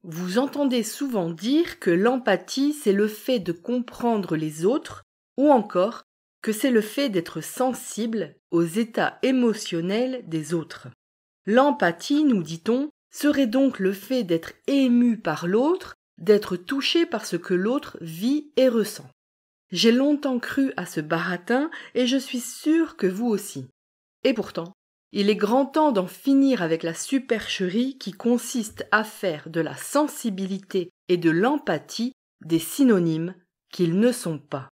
Vous entendez souvent dire que l'empathie, c'est le fait de comprendre les autres ou encore que c'est le fait d'être sensible aux états émotionnels des autres. L'empathie, nous dit-on, serait donc le fait d'être ému par l'autre, d'être touché par ce que l'autre vit et ressent. J'ai longtemps cru à ce baratin et je suis sûre que vous aussi. Et pourtant, il est grand temps d'en finir avec la supercherie qui consiste à faire de la sensibilité et de l'empathie des synonymes qu'ils ne sont pas.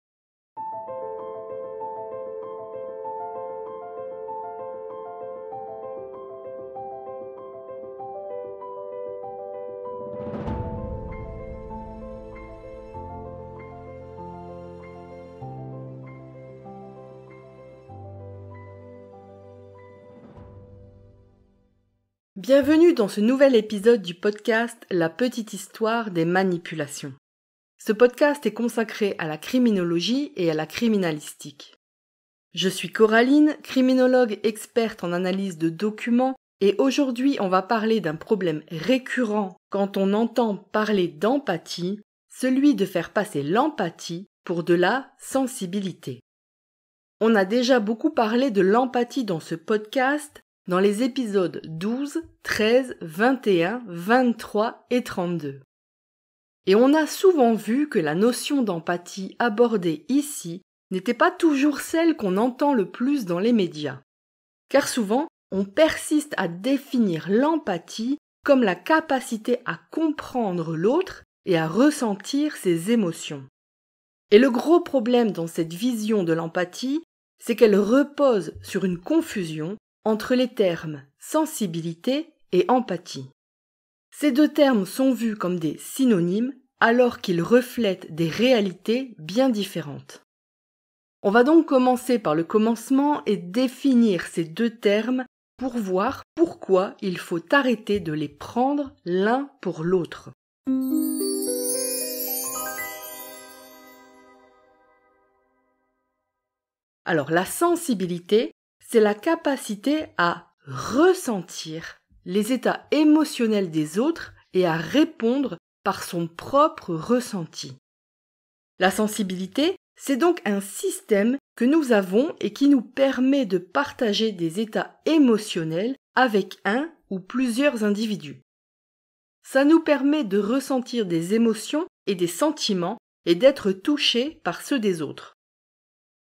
Bienvenue dans ce nouvel épisode du podcast La petite histoire des manipulations. Ce podcast est consacré à la criminologie et à la criminalistique. Je suis Coraline, criminologue experte en analyse de documents, et aujourd'hui on va parler d'un problème récurrent quand on entend parler d'empathie, celui de faire passer l'empathie pour de la sensibilité. On a déjà beaucoup parlé de l'empathie dans ce podcast, dans les épisodes 12, 13, 21, 23 et 32. Et on a souvent vu que la notion d'empathie abordée ici n'était pas toujours celle qu'on entend le plus dans les médias. Car souvent, on persiste à définir l'empathie comme la capacité à comprendre l'autre et à ressentir ses émotions. Et le gros problème dans cette vision de l'empathie, c'est qu'elle repose sur une confusion entre les termes sensibilité et empathie. Ces deux termes sont vus comme des synonymes alors qu'ils reflètent des réalités bien différentes. On va donc commencer par le commencement et définir ces deux termes pour voir pourquoi il faut arrêter de les prendre l'un pour l'autre. Alors la sensibilité, c'est la capacité à ressentir les états émotionnels des autres et à répondre par son propre ressenti. La sensibilité, c'est donc un système que nous avons et qui nous permet de partager des états émotionnels avec un ou plusieurs individus. Ça nous permet de ressentir des émotions et des sentiments et d'être touchés par ceux des autres.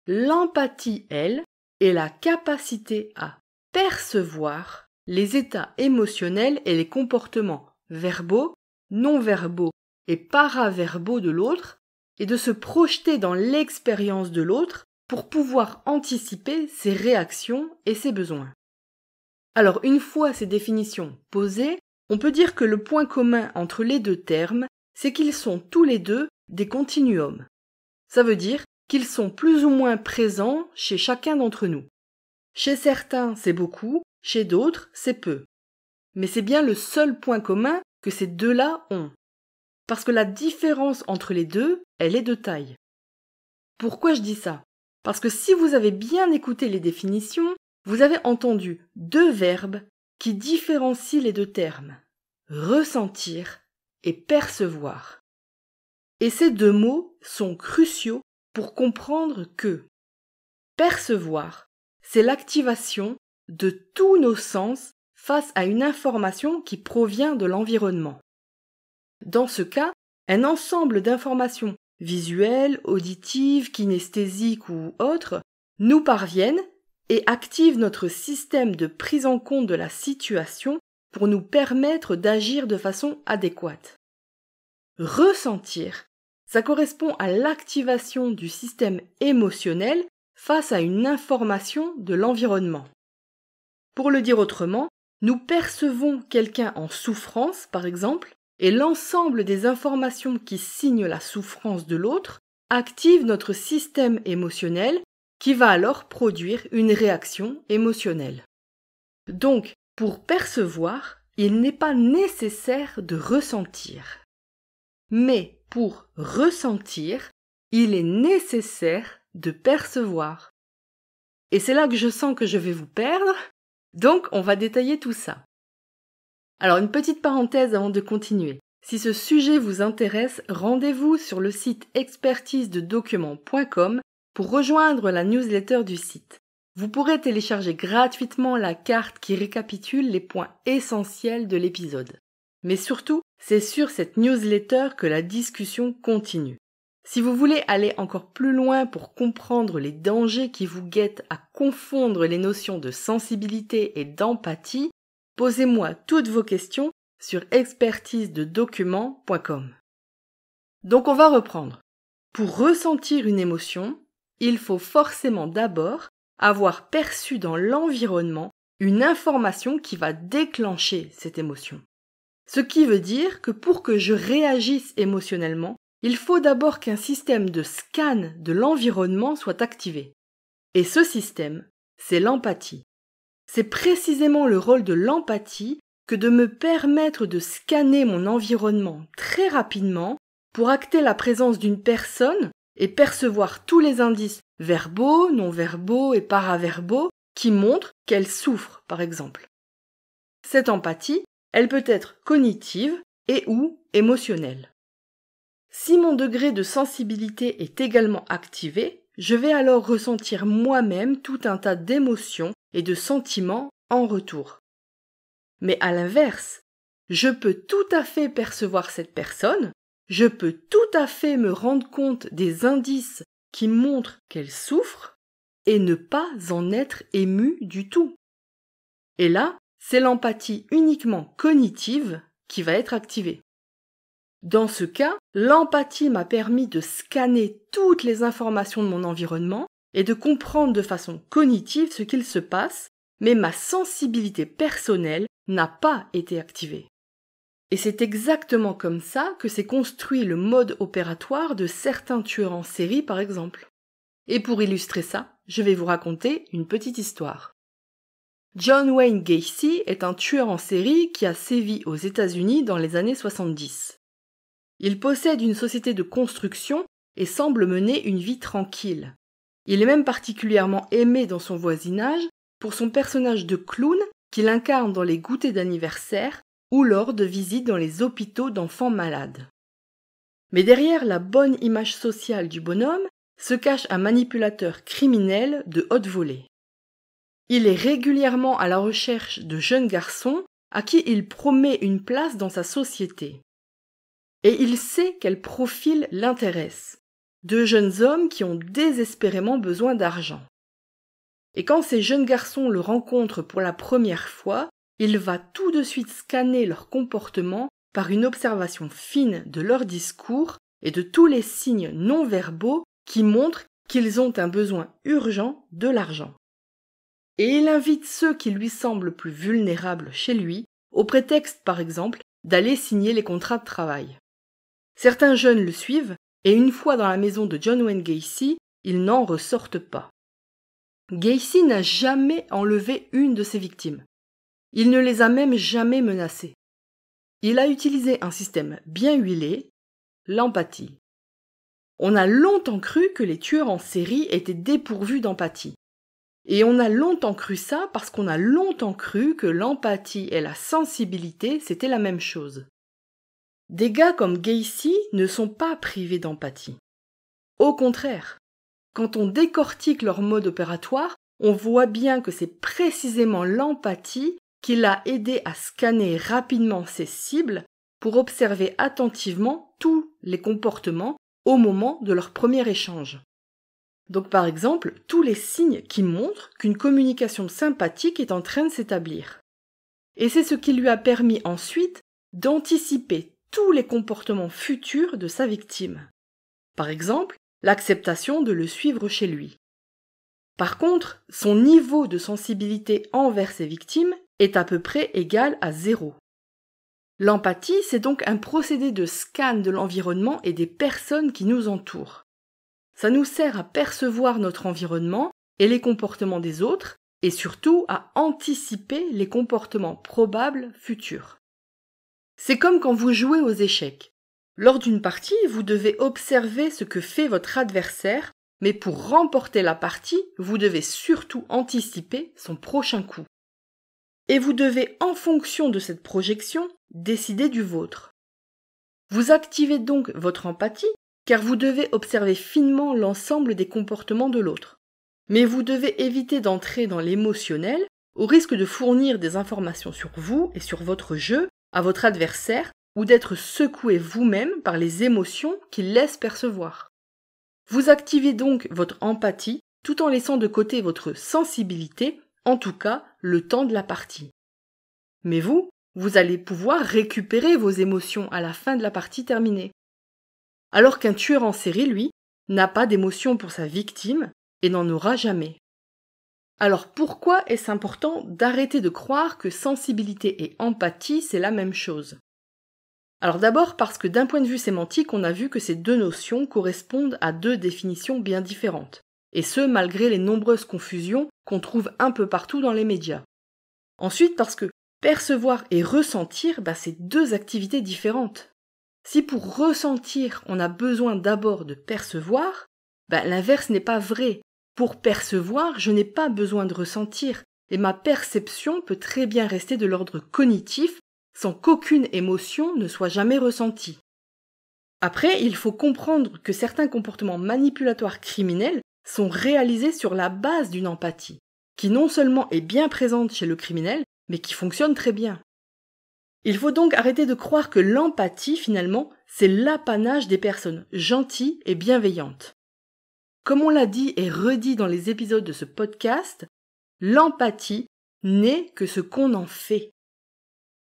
L'empathie, elle, est la capacité à percevoir les états émotionnels et les comportements verbaux, non-verbaux et paraverbaux de l'autre et de se projeter dans l'expérience de l'autre pour pouvoir anticiper ses réactions et ses besoins. Alors, une fois ces définitions posées, on peut dire que le point commun entre les deux termes, c'est qu'ils sont tous les deux des continuums. Ça veut dire qu'ils sont plus ou moins présents chez chacun d'entre nous. Chez certains, c'est beaucoup, chez d'autres, c'est peu. Mais c'est bien le seul point commun que ces deux-là ont. Parce que la différence entre les deux, elle est de taille. Pourquoi je dis ça? Parce que si vous avez bien écouté les définitions, vous avez entendu deux verbes qui différencient les deux termes. Ressentir et percevoir. Et ces deux mots sont cruciaux pour comprendre que percevoir, c'est l'activation de tous nos sens face à une information qui provient de l'environnement. Dans ce cas, un ensemble d'informations visuelles, auditives, kinesthésiques ou autres nous parviennent et activent notre système de prise en compte de la situation pour nous permettre d'agir de façon adéquate. Ressentir, ça correspond à l'activation du système émotionnel face à une information de l'environnement. Pour le dire autrement, nous percevons quelqu'un en souffrance, par exemple, et l'ensemble des informations qui signent la souffrance de l'autre activent notre système émotionnel qui va alors produire une réaction émotionnelle. Donc, pour percevoir, il n'est pas nécessaire de ressentir. Mais pour ressentir, il est nécessaire de percevoir. Et c'est là que je sens que je vais vous perdre, donc on va détailler tout ça. Alors une petite parenthèse avant de continuer. Si ce sujet vous intéresse, rendez-vous sur le site expertisededocuments.com pour rejoindre la newsletter du site. Vous pourrez télécharger gratuitement la carte qui récapitule les points essentiels de l'épisode. Mais surtout, c'est sur cette newsletter que la discussion continue. Si vous voulez aller encore plus loin pour comprendre les dangers qui vous guettent à confondre les notions de sensibilité et d'empathie, posez-moi toutes vos questions sur expertisededocuments.com. Donc on va reprendre. Pour ressentir une émotion, il faut forcément d'abord avoir perçu dans l'environnement une information qui va déclencher cette émotion. Ce qui veut dire que pour que je réagisse émotionnellement, il faut d'abord qu'un système de scan de l'environnement soit activé. Et ce système, c'est l'empathie. C'est précisément le rôle de l'empathie que de me permettre de scanner mon environnement très rapidement pour acter la présence d'une personne et percevoir tous les indices verbaux, non-verbaux et paraverbaux qui montrent qu'elle souffre, par exemple. Cette empathie, elle peut être cognitive et ou émotionnelle. Si mon degré de sensibilité est également activé, je vais alors ressentir moi-même tout un tas d'émotions et de sentiments en retour. Mais à l'inverse, je peux tout à fait percevoir cette personne, je peux tout à fait me rendre compte des indices qui montrent qu'elle souffre et ne pas en être ému du tout. Et là, c'est l'empathie uniquement cognitive qui va être activée. Dans ce cas, l'empathie m'a permis de scanner toutes les informations de mon environnement et de comprendre de façon cognitive ce qu'il se passe, mais ma sensibilité personnelle n'a pas été activée. Et c'est exactement comme ça que s'est construit le mode opératoire de certains tueurs en série, par exemple. Et pour illustrer ça, je vais vous raconter une petite histoire. John Wayne Gacy est un tueur en série qui a sévi aux États-Unis dans les années 70. Il possède une société de construction et semble mener une vie tranquille. Il est même particulièrement aimé dans son voisinage pour son personnage de clown qu'il incarne dans les goûters d'anniversaire ou lors de visites dans les hôpitaux d'enfants malades. Mais derrière la bonne image sociale du bonhomme se cache un manipulateur criminel de haute volée. Il est régulièrement à la recherche de jeunes garçons à qui il promet une place dans sa société. Et il sait quel profil l'intéresse. De jeunes hommes qui ont désespérément besoin d'argent. Et quand ces jeunes garçons le rencontrent pour la première fois, il va tout de suite scanner leur comportement par une observation fine de leur discours et de tous les signes non-verbaux qui montrent qu'ils ont un besoin urgent de l'argent. Et il invite ceux qui lui semblent plus vulnérables chez lui, au prétexte par exemple d'aller signer les contrats de travail. Certains jeunes le suivent, et une fois dans la maison de John Wayne Gacy, ils n'en ressortent pas. Gacy n'a jamais enlevé une de ses victimes. Il ne les a même jamais menacées. Il a utilisé un système bien huilé, l'empathie. On a longtemps cru que les tueurs en série étaient dépourvus d'empathie. Et on a longtemps cru ça parce qu'on a longtemps cru que l'empathie et la sensibilité, c'était la même chose. Des gars comme Gacy ne sont pas privés d'empathie. Au contraire, quand on décortique leur mode opératoire, on voit bien que c'est précisément l'empathie qui l'a aidé à scanner rapidement ses cibles pour observer attentivement tous les comportements au moment de leur premier échange. Donc par exemple, tous les signes qui montrent qu'une communication sympathique est en train de s'établir. Et c'est ce qui lui a permis ensuite d'anticiper tous les comportements futurs de sa victime. Par exemple, l'acceptation de le suivre chez lui. Par contre, son niveau de sensibilité envers ses victimes est à peu près égal à 0. L'empathie, c'est donc un procédé de scan de l'environnement et des personnes qui nous entourent. Ça nous sert à percevoir notre environnement et les comportements des autres, et surtout à anticiper les comportements probables futurs. C'est comme quand vous jouez aux échecs. Lors d'une partie, vous devez observer ce que fait votre adversaire, mais pour remporter la partie, vous devez surtout anticiper son prochain coup. Et vous devez, en fonction de cette projection, décider du vôtre. Vous activez donc votre empathie, car vous devez observer finement l'ensemble des comportements de l'autre. Mais vous devez éviter d'entrer dans l'émotionnel, au risque de fournir des informations sur vous et sur votre jeu à votre adversaire, ou d'être secoué vous-même par les émotions qu'il laisse percevoir. Vous activez donc votre empathie tout en laissant de côté votre sensibilité, en tout cas le temps de la partie. Mais vous allez pouvoir récupérer vos émotions à la fin de la partie terminée. Alors qu'un tueur en série, lui, n'a pas d'émotion pour sa victime et n'en aura jamais. Alors pourquoi est-ce important d'arrêter de croire que sensibilité et empathie c'est la même chose ? Alors d'abord parce que d'un point de vue sémantique, on a vu que ces deux notions correspondent à deux définitions bien différentes, et ce malgré les nombreuses confusions qu'on trouve un peu partout dans les médias. Ensuite parce que percevoir et ressentir, c'est deux activités différentes. Si pour ressentir, on a besoin d'abord de percevoir, l'inverse n'est pas vrai. Pour percevoir, je n'ai pas besoin de ressentir, et ma perception peut très bien rester de l'ordre cognitif, sans qu'aucune émotion ne soit jamais ressentie. Après, il faut comprendre que certains comportements manipulatoires criminels sont réalisés sur la base d'une empathie, qui non seulement est bien présente chez le criminel, mais qui fonctionne très bien. Il faut donc arrêter de croire que l'empathie, finalement, c'est l'apanage des personnes gentilles et bienveillantes. Comme on l'a dit et redit dans les épisodes de ce podcast, l'empathie n'est que ce qu'on en fait.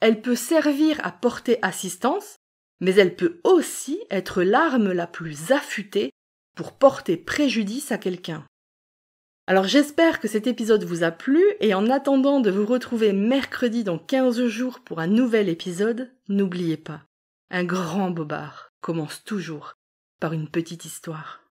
Elle peut servir à porter assistance, mais elle peut aussi être l'arme la plus affûtée pour porter préjudice à quelqu'un. Alors j'espère que cet épisode vous a plu et en attendant de vous retrouver mercredi dans 15 jours pour un nouvel épisode, n'oubliez pas, un grand bobard commence toujours par une petite histoire.